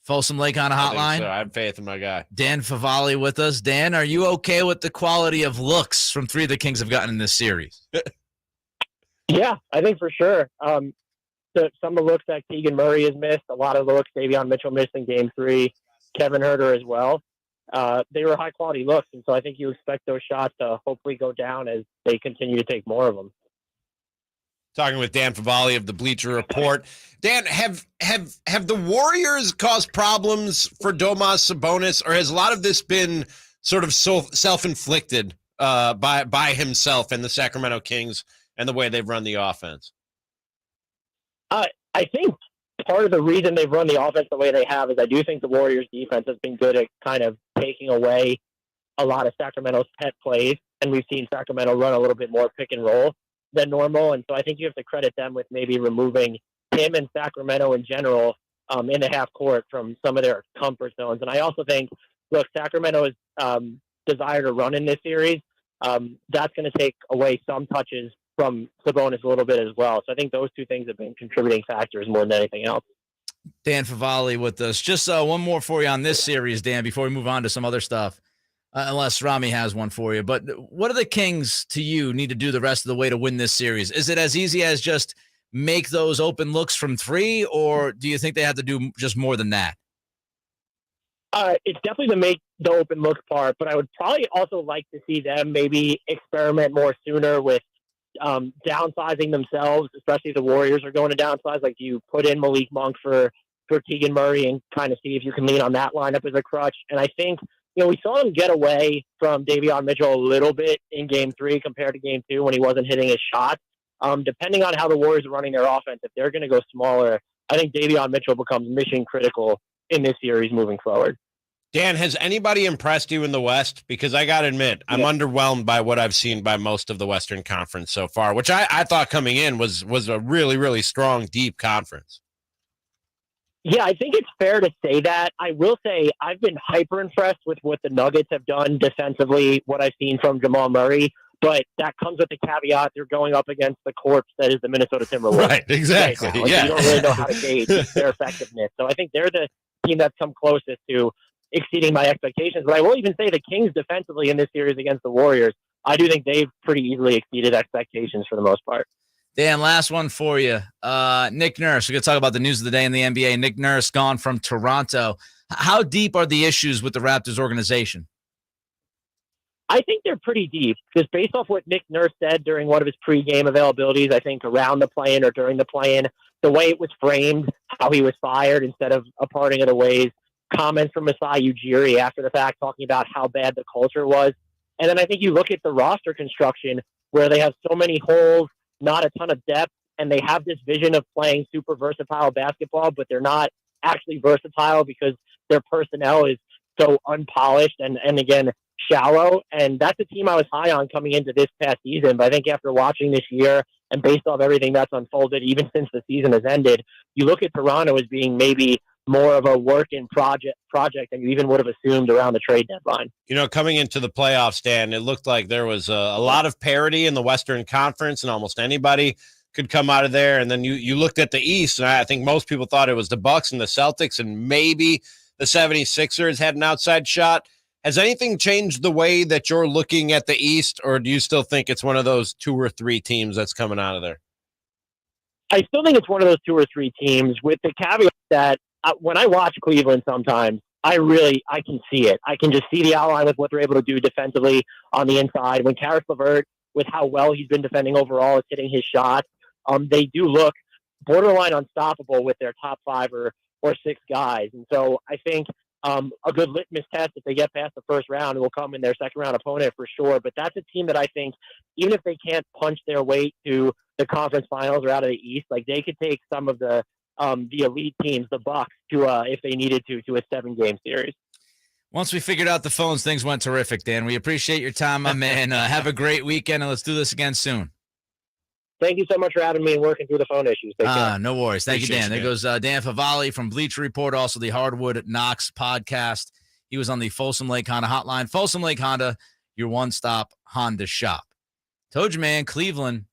Folsom Lake on a I think hotline. so. I have faith in my guy. Dan Favale with us. Dan, are you okay with the quality of looks from three of the Kings have gotten in this series? Yeah, I think for sure. So some of the looks that Keegan Murray has missed, a lot of looks Davion Mitchell missed in Game 3, Kevin Huerter as well. They were high-quality looks, and so I think you expect those shots to hopefully go down as they continue to take more of them. Talking with Dan Favale of the Bleacher Report. Dan, have the Warriors caused problems for Domantas Sabonis, or has a lot of this been sort of self-inflicted by himself and the Sacramento Kings and the way they've run the offense? I think part of the reason they've run the offense the way they have is I do think the Warriors' defense has been good at kind of taking away a lot of Sacramento's pet plays, and we've seen Sacramento run a little bit more pick and roll than normal, and so I think you have to credit them with maybe removing him and Sacramento in general in the half court from some of their comfort zones. And I also think, look, Sacramento's desire to run in this series, that's going to take away some touches from Sabonis a little bit as well. So I think those two things have been contributing factors more than anything else. Dan Favale with us. Just one more for you on this series, Dan, before we move on to some other stuff, unless Ramie has one for you. But what do the Kings, to you, need to do the rest of the way to win this series? Is it as easy as just make those open looks from three, or do you think they have to do just more than that? It's definitely to make the open look part, but I would probably also like to see them maybe experiment more sooner with downsizing themselves, especially if the Warriors are going to downsize. Like, you put in Malik Monk for Keegan Murray and kind of see if you can lean on that lineup as a crutch. And I think, we saw him get away from Davion Mitchell a little bit in Game 3 compared to Game 2 when he wasn't hitting his shot. Depending on how the Warriors are running their offense, if they're going to go smaller, I think Davion Mitchell becomes mission critical in this series moving forward. Dan, has anybody impressed you in the West? Because I got to admit, I'm underwhelmed by what I've seen by most of the Western Conference so far, which I thought coming in was a really, really strong, deep conference. Yeah, I think it's fair to say that. I will say I've been hyper impressed with what the Nuggets have done defensively, what I've seen from Jamal Murray, but that comes with the caveat they're going up against the corpse that is the Minnesota Timberwolves. Right, exactly. Right, you don't really know how to gauge their effectiveness. So I think they're the team that's come closest to exceeding my expectations. But I will even say the Kings defensively in this series against the Warriors, I do think they've pretty easily exceeded expectations for the most part. Dan, last one for you. Nick Nurse, we're going to talk about the news of the day in the NBA. Nick Nurse gone from Toronto. How deep are the issues with the Raptors organization? I think they're pretty deep, because based off what Nick Nurse said during one of his pregame availabilities, I think around the play-in or during the play-in, the way it was framed, how he was fired instead of a parting of the ways, comments from Masai Ujiri after the fact talking about how bad the culture was. And then I think you look at the roster construction where they have so many holes, not a ton of depth, and they have this vision of playing super versatile basketball, but they're not actually versatile because their personnel is so unpolished and again, shallow. And that's a team I was high on coming into this past season. But I think after watching this year and based off everything that's unfolded, even since the season has ended, you look at Toronto as being maybe more of a work in project than you even would have assumed around the trade deadline. Coming into the playoffs, Dan, it looked like there was a lot of parity in the Western Conference, and almost anybody could come out of there. And then you looked at the East, and I think most people thought it was the Bucks and the Celtics, and maybe the 76ers had an outside shot. Has anything changed the way that you're looking at the East, or do you still think it's one of those 2 or 3 teams that's coming out of there? I still think it's one of those 2 or 3 teams, with the caveat that when I watch Cleveland sometimes, I can see it. I can just see the outline with what they're able to do defensively on the inside. When Karis LeVert, with how well he's been defending overall, is hitting his shots, they do look borderline unstoppable with their top 5 or 6 guys. And so I think a good litmus test, if they get past the first round, will come in their second round opponent for sure. But that's a team that I think, even if they can't punch their way to the conference finals or out of the East, like, they could take some of the elite teams, the Bucks, to if they needed to a 7-game series. Once we figured out the phones, things went terrific, Dan. We appreciate your time, my man. Have a great weekend, and let's do this again soon. Thank you so much for having me and working through the phone issues. No worries. Thank you, Dan. There goes Dan Favale from Bleacher Report, also the Hardwood Knocks podcast. He was on the Folsom Lake Honda hotline. Folsom Lake Honda, your one-stop Honda shop. Told you, man, Cleveland